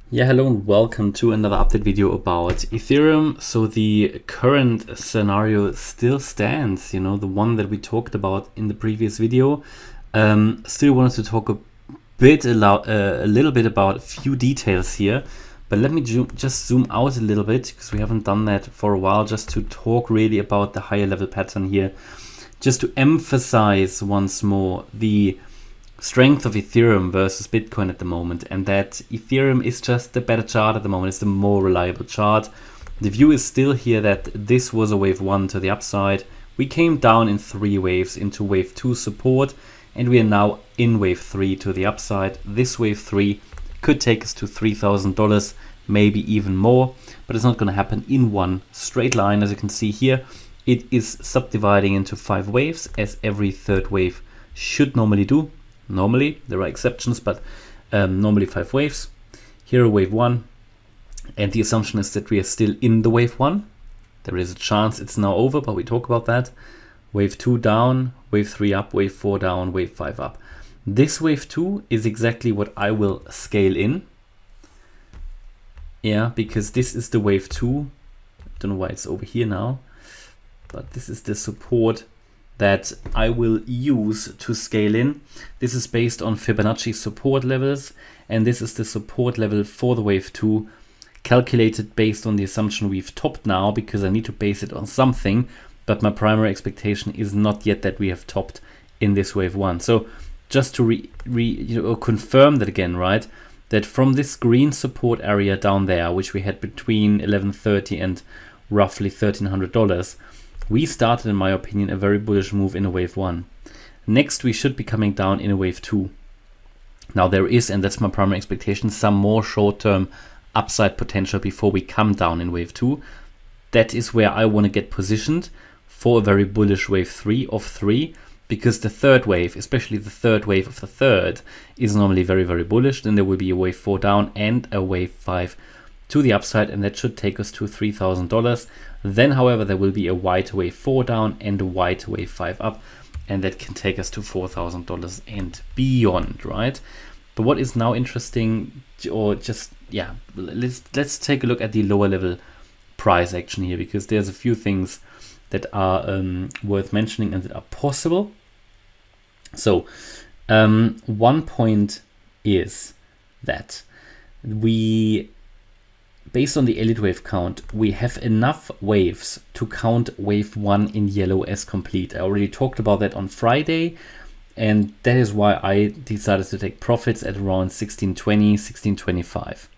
Yeah, hello and welcome to another update video about Ethereum. So the current scenario still stands, the one that we talked about in the previous video. Still wanted to talk a little bit about a few details here, but let me just zoom out a little bit because we haven't done that for a while, just to talk really about the higher level pattern here, just to emphasize once more the strength of Ethereum versus Bitcoin at the moment, and that Ethereum is just the better chart at the moment. It's the more reliable chart. The view is still here that this was a wave 1 to the upside. We came down in 3 waves into wave 2 support, and we are now in wave 3 to the upside. This wave 3 could take us to $3,000, maybe even more, but it's not going to happen in one straight line. As you can see here, it is subdividing into 5 waves, as every third wave should normally do. Normally, there are exceptions, but normally 5 waves. Here wave 1, and the assumption is that we are still in the wave 1. There is a chance it's now over, but we talk about that. Wave 2 down, wave 3 up, wave 4 down, wave 5 up. This wave 2 is exactly what I will scale in. Yeah, because this is the wave 2. I don't know why it's over here now, but this is the support that I will use to scale in. This is based on Fibonacci support levels, and this is the support level for the wave 2, calculated based on the assumption we've topped now, because I need to base it on something, but my primary expectation is not yet that we have topped in this wave 1. So just to confirm that again, right, that from this green support area down there, which we had between 1130 and roughly $1,300, we started, in my opinion, a very bullish move in a wave 1. Next, we should be coming down in a wave 2. Now there is, and that's my primary expectation, some more short-term upside potential before we come down in wave 2. That is where I want to get positioned for a very bullish wave 3 of 3, because the third wave, especially the third wave of the third, is normally very, very bullish. Then there will be a wave 4 down and a wave 5 to the upside, and that should take us to $3,000. Then, however, there will be a white wave 4 down and a white wave 5 up, and that can take us to $4,000 and beyond, right? But what is now interesting, or just, yeah, let's take a look at the lower level price action here, because there's a few things that are worth mentioning and that are possible. So one point is that based on the Elliott wave count, we have enough waves to count wave 1 in yellow as complete. I already talked about that on Friday, and that is why I decided to take profits at around 1620, 1625.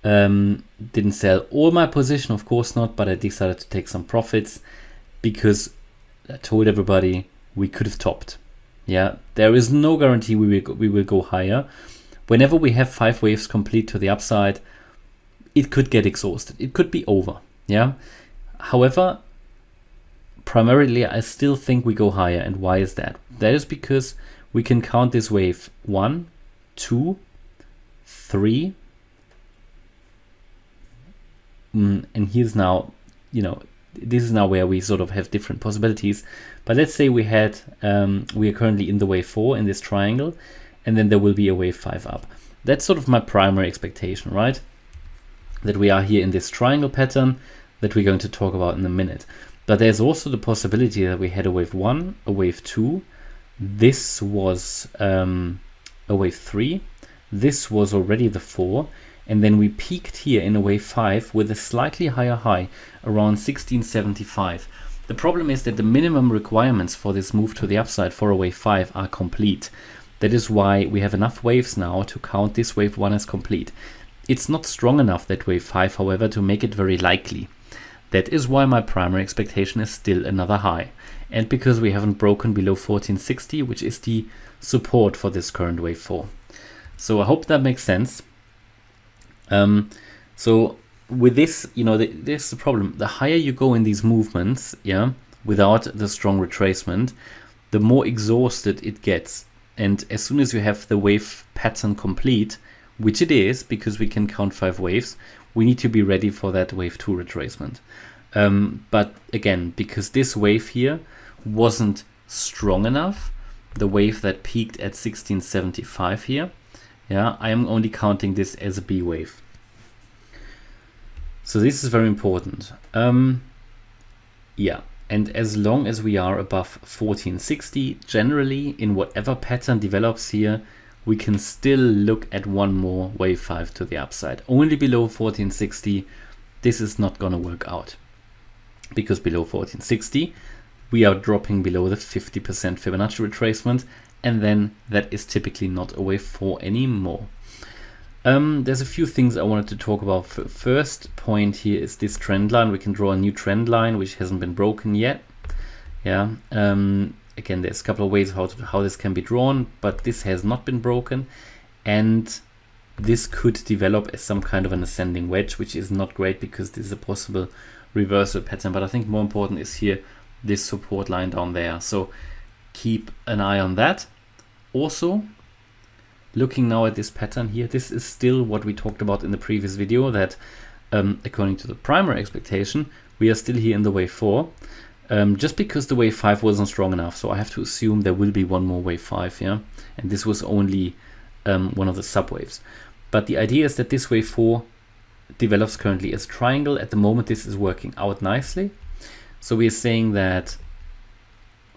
Didn't sell all my position, of course not, but I decided to take some profits because I told everybody we could have topped. Yeah, there is no guarantee we will go higher. Whenever we have 5 waves complete to the upside, it could get exhausted. It could be over. Yeah. However, primarily, I still think we go higher. And why is that? That is because we can count this wave 1, 2, 3. And here's now, this is now where we sort of have different possibilities. But let's say we are currently in the wave 4 in this triangle, and then there will be a wave 5 up. That's sort of my primary expectation, right? That we are here in this triangle pattern that we're going to talk about in a minute. But there's also the possibility that we had a wave 1, a wave 2. This was a wave 3. This was already the 4. And then we peaked here in a wave 5 with a slightly higher high around 1675. The problem is that the minimum requirements for this move to the upside for a wave 5 are complete. That is why we have enough waves now to count this wave 1 as complete. It's not strong enough, that wave 5, however, to make it very likely. That is why my primary expectation is still another high. And because we haven't broken below 1460, which is the support for this current wave 4. So I hope that makes sense. So with this, this is the problem. The higher you go in these movements, yeah, without the strong retracement, the more exhausted it gets. And as soon as you have the wave pattern complete, which it is, because we can count 5 waves, we need to be ready for that wave 2 retracement. But again, because this wave here wasn't strong enough, the wave that peaked at 1675 here, yeah, I am only counting this as a B wave. So this is very important. Yeah, and as long as we are above 1460, generally in whatever pattern develops here, we can still look at one more wave 5 to the upside. Only below 1460, this is not going to work out, because below 1460, we are dropping below the 50% Fibonacci retracement, and then that is typically not a wave 4 anymore. There's a few things I wanted to talk about. First point here is this trend line. We can draw a new trend line which hasn't been broken yet. Yeah. Again, there's a couple of ways how this can be drawn, but this has not been broken, and this could develop as some kind of an ascending wedge, which is not great because this is a possible reversal pattern. But I think more important is here this support line down there. So keep an eye on that. Also, looking now at this pattern here, this is still what we talked about in the previous video, that according to the primary expectation, we are still here in the wave 4, just because the wave 5 wasn't strong enough. So I have to assume there will be one more wave 5, yeah, and this was only one of the subwaves. But the idea is that this wave 4 develops currently as triangle. At the moment, this is working out nicely. So we are saying that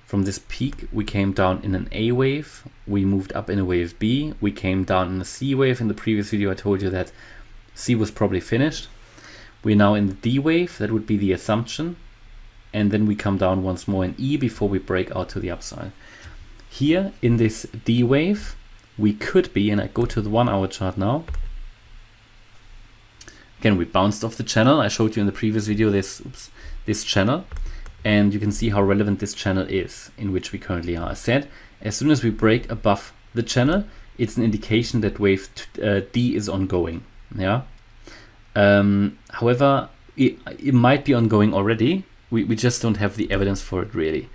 from this peak, we came down in an A wave, we moved up in a wave B, we came down in a C wave. In the previous video, I told you that C was probably finished. We're now in the D wave, that would be the assumption. And then we come down once more in E before we break out to the upside. Here in this D wave, we could be, and I go to the 1 hour chart now. Again, we bounced off the channel. I showed you in the previous video this channel. And you can see how relevant this channel is, in which we currently are. As said, as soon as we break above the channel, it's an indication that wave D is ongoing. Yeah. However, it might be ongoing already. We just don't have the evidence for it really.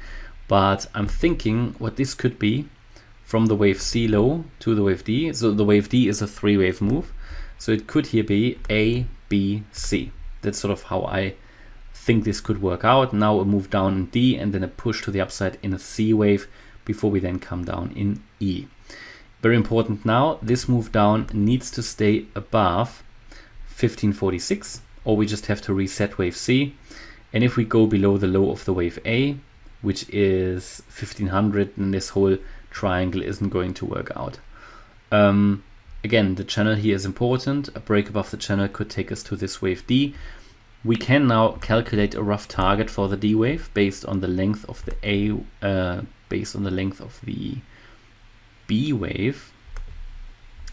But I'm thinking what this could be from the wave C low to the wave D. So the wave D is a 3-wave move. So it could here be A, B, C. That's sort of how I think this could work out. Now a move down in D and then a push to the upside in a C wave before we then come down in E. Very important now, this move down needs to stay above 1546, or we just have to reset wave C. And if we go below the low of the wave A, which is 1500, then this whole triangle isn't going to work out. Again, the channel here is important. A break above the channel could take us to this wave D. We can now calculate a rough target for the D wave based on the length of the based on the length of the B wave.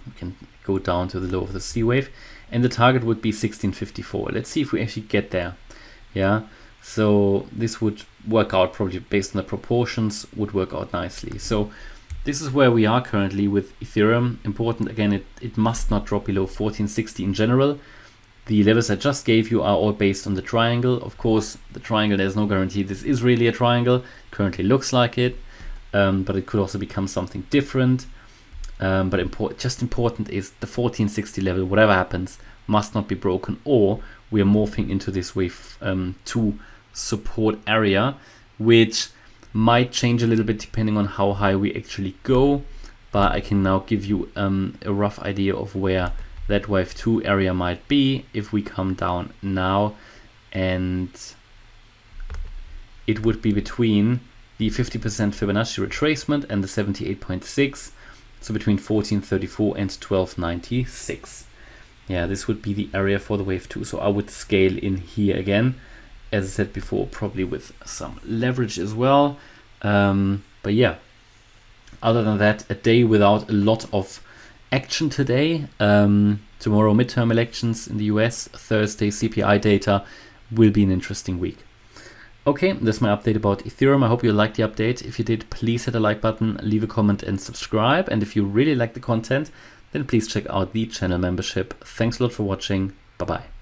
We can go down to the low of the C wave, and the target would be 1654. Let's see if we actually get there. Yeah, so this would work out probably based on the proportions, would work out nicely. So this is where we are currently with Ethereum. Important again, it must not drop below 1460 in general. The levels I just gave you are all based on the triangle. Of course, the triangle, there's no guarantee this is really a triangle. Currently looks like it, but it could also become something different. But important is the 1460 level, whatever happens, must not be broken, or we are morphing into this wave 2 support area, which might change a little bit depending on how high we actually go. But I can now give you a rough idea of where that wave 2 area might be if we come down now, and it would be between the 50% Fibonacci retracement and the 78.6, so between 1434 and 1296. Yeah, this would be the area for the wave 2. So I would scale in here again, as I said before, probably with some leverage as well. But yeah, other than that, a day without a lot of action today. Tomorrow midterm elections in the US, Thursday CPI data, will be an interesting week. Okay, that's my update about Ethereum. I hope you liked the update. If you did, please hit the like button, leave a comment and subscribe. And if you really like the content, then please check out the channel membership. Thanks a lot for watching. Bye bye.